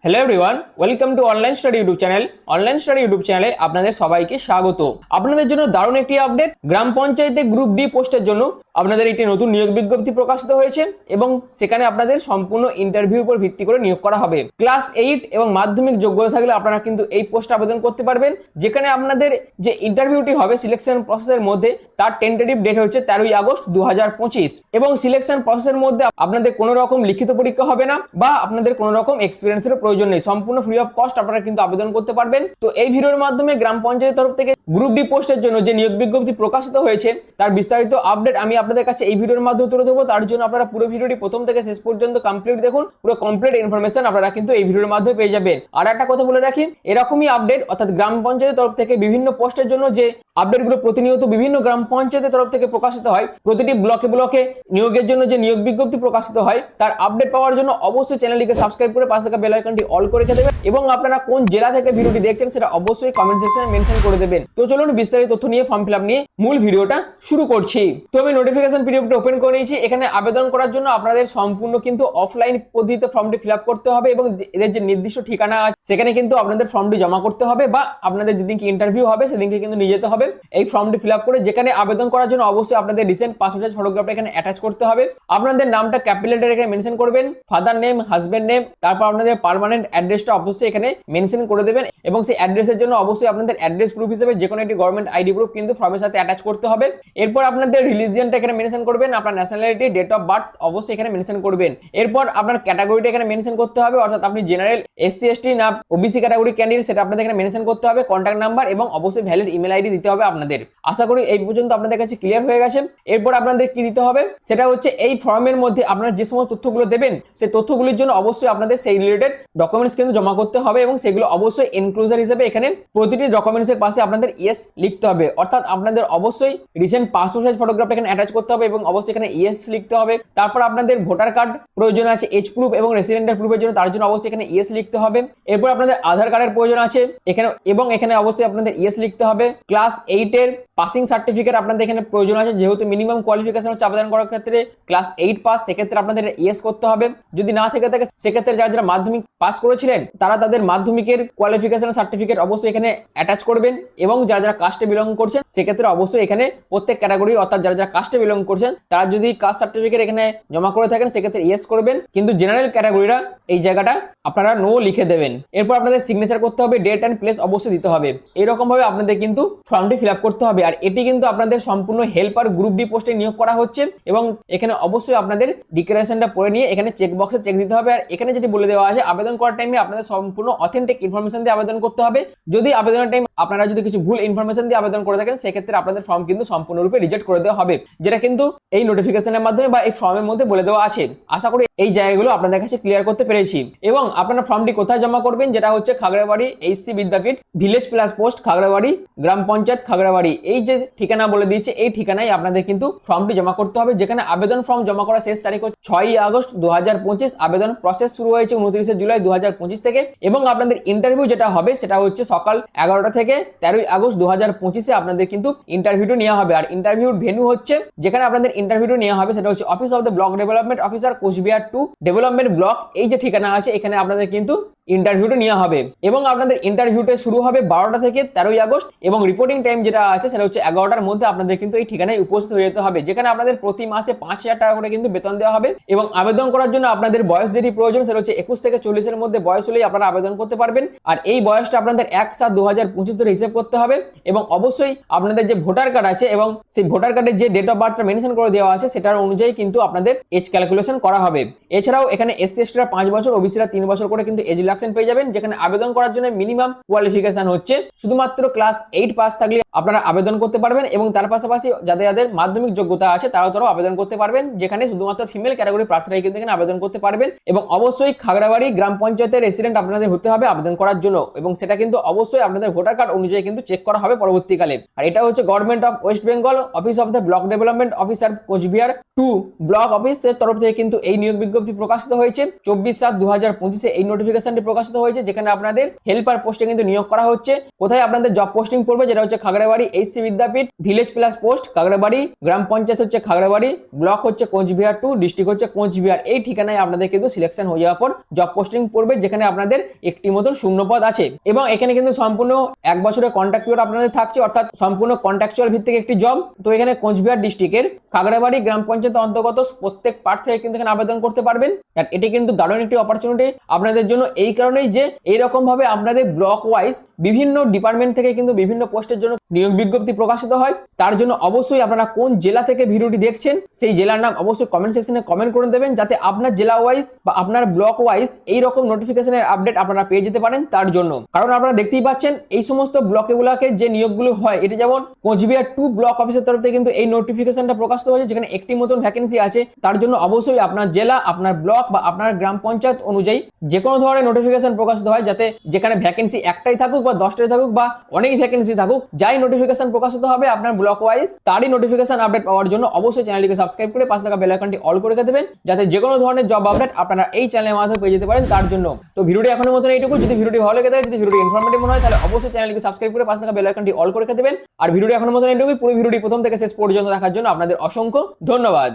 Hello everyone, welcome to online study YouTube channel. Online study YouTube চ্যানেলে আপনাদের সবাইকে স্বাগত। আপনাদের জন্য দারুণ একটি আপডেট। গ্রাম পঞ্চায়েতে গ্রুপ ডি পোস্টের জন্য আপনাদের একটি নতুন নিয়োগ বিজ্ঞপ্তি প্রকাশিত হয়েছে এবং সেখানে আপনাদের সম্পূর্ণ ইন্টারভিউর উপর ভিত্তি করে নিয়োগ করা হবে। ক্লাস 8 এবং মাধ্যমিক যোগ্যতা থাকলে আপনারা কিন্তু এই পোস্টে আবেদন করতে পারবেন। যেখানে আপনাদের যে ইন্টারভিউটি হবে সিলেকশন প্রসেসের মধ্যে, তার টেন্টেটিভ ডেট হচ্ছে 13 আগস্ট 2025 এবং সিলেকশন প্রসেসের মধ্যে আপনাদের কোনো রকম লিখিত পরীক্ষা হবে না বা আপনাদের কোনো রকম এক্সপিরিয়েন্সের প্রয়োজন নেই। সম্পূর্ণ ফ্রি অফ কস্ট আপনারা কিন্তু আবেদন করতে পারবেন। তো এই ভিডিওর মাধ্যমে গ্রাম পঞ্চায়েতের তরফ থেকে গ্রুপ ডি পোস্টের জন্য যে নিয়োগ বিজ্ঞপ্তি প্রকাশিত হয়েছে তার বিস্তারিত আপডেট আমি আপনাদের কাছে এই ভিডিওর মাধ্যমে তুলে ধরবো। তার জন্য আপনারা পুরো ভিডিওটি প্রথম থেকে শেষ পর্যন্ত কমপ্লিট দেখুন। পুরো কমপ্লিট ইনফরমেশন আপনারা কিন্তু এই ভিডিওর মাধ্যমে পেয়ে যাবেন। আর একটা কথা বলে রাখি, এরকমই আপডেট অর্থাৎ গ্রাম পঞ্চায়েতের তরফ থেকে বিভিন্ন পোস্টের জন্য যে আপডেটগুলো প্রতিনিয়ত বিভিন্ন গ্রাম পঞ্চায়েতের তরফ থেকে প্রকাশিত হয়, প্রতিটি ব্লকে ব্লকে নিয়োগের জন্য যে নিয়োগ বিজ্ঞপ্তি প্রকাশিত হয় তার আপডেট পাওয়ার জন্য অবশ্যই চ্যানেলটিকে সাবস্ক্রাইব করে পাশে থাকা বেল আইকনটি অল করে রেখে দেবেন এবং আপনারা কোন জেলা থেকে ভিডিওটি দেখছেন সেটা অবশ্যই কমেন্ট সেকশনে মেনশন করে দেবেন। তো চলুন বিস্তারিত তথ্য নিয়ে ফর্ম ফিলআপ নিয়ে মূল ভিডিওটা শুরু করছি। তো আমি নোটিফিকেশন পিডিএফটা ওপেন করে নিয়েছি। এখানে আবেদন করার জন্য আপনাদের সম্পূর্ণ কিন্তু অফলাইন পদ্ধতিতে ফর্মটি ফিলআপ করতে হবে এবং এদের যে নির্দিষ্ট ঠিকানা আছে সেখানে কিন্তু আপনাদের ফর্মটি জমা করতে হবে বা আপনাদের যেদিনকে ইন্টারভিউ হবে সেদিনকে কিন্তু নিয়ে যেতে হবে এই ফর্মটি ফিলআপ করে। যেখানে আবেদন করার জন্য অবশ্যই আপনাদের রিসেন্ট পাসপোর্ট সাইজ ফটোগ্রাফটা এখানে অ্যাটাচ করতে হবে। আপনাদের নামটা ক্যাপিটাল লেটারে এখানে মেনশন করবেন, ফাদার নেম, হাজবেন্ড নেম, তারপর আপনাদের পার্মানেন্ট অ্যাড্রেসটা অবশ্যই এখানে মেনশন করে দেবেন এবং সেই অ্যাড্রেসের জন্য অবশ্যই আপনাদের অ্যাড্রেস প্রুফ হিসেবে যে কোনো একটি গভর্নমেন্ট আইডি প্রুফ কিন্তু ফর্মের সাথে অ্যাটাচ করতে হবে। এরপর আপনাদের রিলিজিয়নটা এখানে মেনশন করবেন, আপনার ন্যাশনালিটি, ডেট অফ বার্থ অবশ্যই এখানে মেনশন করবেন। এরপর আপনার ক্যাটাগরিটা এখানে মেনশন করতে হবে, অর্থাৎ আপনি জেনারেল, এসসি এসটি না ওবিসি ক্যাটাগরি ক্যান্ডিডেট সেটা আপনাদের এখানে মেনশন করতে হবে। কন্ট্যাক্ট নাম্বার এবং অবশ্যই ভ্যালিড ইমেল আইডি দিতে হবে আপনাদের। আশা করি এই পর্যন্ত আপনাদের কাছে ক্লিয়ার হয়ে গেছে। এরপর আপনাদের কি দিতে হবে সেটা হচ্ছে এই ফর্মের মধ্যে আপনারা যে সমস্ত তথ্যগুলো দেবেন সেই তথ্যগুলির জন্য অবশ্যই আপনাদের সেই রিলেটেড ডকুমেন্টস কিন্তু জমা করতে হবে এবং সেগুলো অবশ্যই এনক্লোজার হিসেবে এখানে প্রতিটি ডকুমেন্টসের পাশে আপনাদের ইয়েস লিখতে হবে। অর্থাৎ আপনাদের অবশ্যই রিসেন্ট পাসপোর্ট সাইজ ফটোগ্রাফ এখানে অ্যাটাচ করতে হবে এবং অবশ্যই এখানে ইয়েস লিখতে হবে। তারপর আপনাদের ভোটার কার্ড প্রয়োজন আছে এজ প্রুফ এবং রেসিডেন্টের প্রুফের জন্য, তার জন্য অবশ্যই এখানে ইয়েস লিখতে হবে। এরপর আপনাদের আধার কার্ডের প্রয়োজন আছে এখানে এবং এখানে অবশ্যই আপনাদের ইয়েস লিখতে হবে। ক্লাস 8 এর পাসিং সার্টিফিকেট আপনাদের এখানে প্রয়োজন আছে, যেহেতু মিনিমাম কোয়ালিফিকেশন হচ্ছে আবেদন করার ক্ষেত্রে ক্লাস 8 পাস, সেক্ষেত্রে আপনাদের ইয়েস করতে হবে। যদি না থেকে থাকে সেক্ষেত্রে যারা যারা মাধ্যমিক পাস করেছিলেন তারা তাদের মাধ্যমিকের কোয়ালিফিকেশন সার্টিফিকেট অবশ্যই এখানে অ্যাটাচ করবেন এবং যারা যারা কাস্টে বিলং করছেন সেক্ষেত্রে অবশ্যই এখানে প্রত্যেক ক্যাটাগরি অর্থাৎ যারা যারা কাস্টে বিলং করছেন তারা যদি কাস্ট সার্টিফিকেট এখানে জমা করে থাকেন সেক্ষেত্রে ইয়েস করবেন, কিন্তু জেনারেল ক্যাটাগরিরা এই জায়গাটা আপনারা নো লিখে দেবেন। এরপর আপনাদের সিগনেচার করতে হবে, ডেট অ্যান্ড প্লেস অবশ্যই দিতে হবে। এরকম ভাবে আপনাদের কিন্তু ফর্মটি ফিল আপ করতে হবে। আর এটি কিন্তু আপনাদের সম্পূর্ণ হেল্পার গ্রুপ ডি পোস্টে নিয়োগ করা হচ্ছে এবং এখানে অবশ্যই আপনাদের ডিক্লারেশনটা পড়ে নিয়ে এখানে চেক বক্সে চেক দিতে হবে। আর এখানে যেটি বলে দেওয়া আছে আবেদন করার টাইমে আপনাদের সম্পূর্ণ অথেন্টিক ইনফরমেশন দিয়ে আবেদন করতে হবে। যদি আবেদনের টাইম আপনারা যদি কিছু ভুল ইনফরমেশন দিয়ে আবেদন করে থাকেন সেক্ষেত্রে আপনাদের ফর্ম কিন্তু সম্পূর্ণরূপে রিজেক্ট করে দেওয়া হবে, যেটা কিন্তু এই নোটিফিকেশনের মাধ্যমে বা এই ফর্মের মধ্যে বলে দেওয়া আছে। আশা করি এই জায়গাগুলো আপনাদের কাছে ক্লিয়ার করতে পেরেছি। এবং আপনারা ফর্মটি কোথায় জমা করবেন, যেটা হচ্ছে খাগড়াবাড়ি এইচসি বিদ্যাপীঠ, ভিলেজ প্লাস পোস্ট খাগড়াবাড়ি, গ্রাম পঞ্চায়েত খাগড়াবাড়ি, এই যে ঠিকানা বলে দিয়েছে এই ঠিকানায় আপনাদের কিন্তু ফর্মটি জমা করতে হবে। যেখানে আবেদন ফর্ম জমা করার শেষ তারিখ হচ্ছে 6 আগস্ট 2025। আবেদন প্রসেস শুরু হয়েছে 29 জুলাই 2025 থেকে এবং আপনাদের ইন্টারভিউ যেটা হবে সেটা হচ্ছে সকাল 11টা থেকে 13 আগস্ট 2025 আপনাদের কিন্তু ইন্টারভিউটা নেওয়া হবে। আর ইন্টারভিউর ভেন্যু হচ্ছে যেখানে আপনাদের ইন্টারভিউটা নেওয়া হবে সেটা হচ্ছে office of the block development officer, Cooch Behar 2 development block, এই যে ঠিকানা আছে এখানে আপনাদের কিন্তু ইন্টারভিউটা নেওয়া হবে এবং আপনাদের ইন্টারভিউটা শুরু হবে 12টা থেকে 13 আগস্ট এবং রিপোর্টিং টাইম যেটা আছে সেটা হচ্ছে 11টার মধ্যে আপনাদের কিন্তু এই ঠিকানায় উপস্থিত হয়ে যেতে হবে। যেখানে আপনাদের প্রতি মাসে 5,000 টাকা করে কিন্তু বেতন দেওয়া হবে এবং আবেদন করার জন্য আপনাদের বয়স যেটি প্রয়োজন সেটা হচ্ছে 21 থেকে 40 এর মধ্যে বয়স হলেই আপনারা আবেদন করতে পারবেন। আর এই বয়সটা আপনাদের 1/7/2025 ধরে হিসেব করতে হবে এবং অবশ্যই আপনাদের যে ভোটার কার্ড আছে এবং সেই ভোটার কার্ডের যে ডেট অফ বার্থটা মেনশন করে দেওয়া আছে সেটার অনুযায়ী কিন্তু আপনাদের এজ ক্যালকুলেশন করা হবে। এছাড়াও এখানে এসসি এসটিরা 5 বছর, ওবিসিরা 3 বছর করে কিন্তু এজ রিল্যাক্সেশন পেয়ে যাবেন। যেখানে আবেদন করার জন্য মিনিমাম কোয়ালিফিকেশন হচ্ছে শুধুমাত্র ক্লাস 8 পাস থাকলে আপনারা আবেদন করতে পারবেন এবং তার পাশাপাশি যাদের যাদের মাধ্যমিক যোগ্যতা আছে তারাও আবেদন করতে পারবেন। যেখানে শুধুমাত্র ফিমেল ক্যাটাগরি প্রার্থীরাই কিন্তু এখানে আবেদন করতে পারবেন এবং অবশ্যই খাগড়াবাড়ি গ্রাম পঞ্চায়েতের রেসিডেন্ট আপনাদের হতে হবে আবেদন করার জন্য এবং সেটা কিন্তু অবশ্যই আপনাদের ভোটার কার্ড অনুযায়ী কিন্তু চেক করা হবে পরবর্তীকালে। আর এটা হচ্ছে government of West Bengal office of the block development officer, Cooch Behar 2 block অফিসের তরফ থেকে কিন্তু এই নিয়োগ বিজ্ঞপ্তি প্রকাশিত হয়েছে। 24/7/2025 এই নোটিফিকেশনটি বিজ্ঞপ্তি প্রকাশিত হয়েছে, যেখানে আপনাদের হেল্পার পোস্টে কিন্তু নিয়োগ করা হচ্ছে। কোথায় আপনাদের জব পোস্টিং পড়বে, যেটা হচ্ছে খাগড়াবাড়ি এইচসি বিদ্যাপীঠ, ভিলেজ প্লাস পোস্ট খাগড়াবাড়ি, গ্রাম পঞ্চায়েত হচ্ছে খাগড়াবাড়ি, ব্লক হচ্ছে কোচবিহার 2, ডিস্ট্রিক্ট হচ্ছে কোচবিহার। এই ঠিকানায় আপনাদের কিন্তু সিলেকশন হয়ে যাওয়ার পর জব পোস্টিং পড়বে, যেখানে আপনাদের একটি মতন শূন্যপদ আছে এবং এখানে কিন্তু সম্পূর্ণ 1 বছরের কন্ট্রাক্ট পিরিয়ড আপনাদের থাকছে, অর্থাৎ সম্পূর্ণ কন্ট্রাকচুয়াল ভিত্তিক একটি জব। তো এখানে কোচবিহার ডিস্ট্রিক্টের খাগড়াবাড়ি গ্রাম পঞ্চায়েতের অন্তর্গত প্রত্যেক পার্ট থেকে কিন্তু এখানে আবেদন করতে পারবেন। আর এটি কিন্তু দারুণ একটি অপরচুনিটি আপনাদের জন্য, এই কারণেই যে এইরকম ভাবে আপনাদের ব্লক ওয়াইজ বিভিন্ন ডিপার্টমেন্ট থেকে কিন্তু বিভিন্ন পোস্টের জন্য নিয়োগ বিজ্ঞপ্তি প্রকাশিত হয়। তার জন্য অবশ্যই আপনারা কোন জেলা থেকে ভিডিওটি দেখছেন সেই জেলার নাম অবশ্যই কমেন্ট সেকশনে কমেন্ট করে দেবেন, যাতে আপনার জেলা ওয়াইজ বা আপনার ব্লক ওয়াইজ এইরকম নোটিফিকেশনের আপডেট আপনারা পেয়ে যেতে পারেন। তার জন্য কারণ আপনারা দেখতেই পাচ্ছেন এই সমস্ত ব্লকগুলোকে যে নিয়োগগুলো হয়, এটি যেমন কোচবিহার 2 ব্লক অফিসের তরফ থেকে কিন্তু এই নোটিফিকেশনটা প্রকাশিত হয়েছে, যেখানে একটি মতন ভ্যাকেন্সি আছে। তার জন্য অবশ্যই আপনার জেলা, আপনার ব্লক বা আপনার গ্রাম পঞ্চায়েত অনুযায়ী যে কোনো ধরনের নোটিফিকেশন প্রকাশিত হয়, যাতে যেখানে ভ্যাকেন্সি একটাই থাকুক বা 10টাই থাকুক বা অনেক ভ্যাকেন্সি থাকুক, যাই নোটিফিকেশন প্রকাশিত হবে আপনার ব্লক ওয়াইজ তারই নোটিফিকেশন আপডেট পাওয়ার জন্য অবশ্যই চ্যানেলটিকে সাবস্ক্রাইব করে পাশে থাকা বেল আইকনটি অল করে দেবেন, যাতে যে কোনো ধরনের জব আপডেট আপনারা এই চ্যানেলের মাধ্যমে পেয়ে যেতে পারেন। তার জন্য তো ভিডিওটি এখনের মতন এইটুকু। যদি ভিডিওটি ভালো লেগে থাকে, যদি ভিডিওটি ইনফরমেটিভ মনে হয়, তাহলে অবশ্যই চ্যানেলটিকে সাবস্ক্রাইব করে পাশে থাকা বেল আইকনটি অল করে দেবেন। আর ভিডিওটি এখনের মতন এইটুকুই। পুরো ভিডিওটি প্রথম থেকে শেষ পর্যন্ত দেখার জন্য আপনাদের অসংখ্য ধন্যবাদ।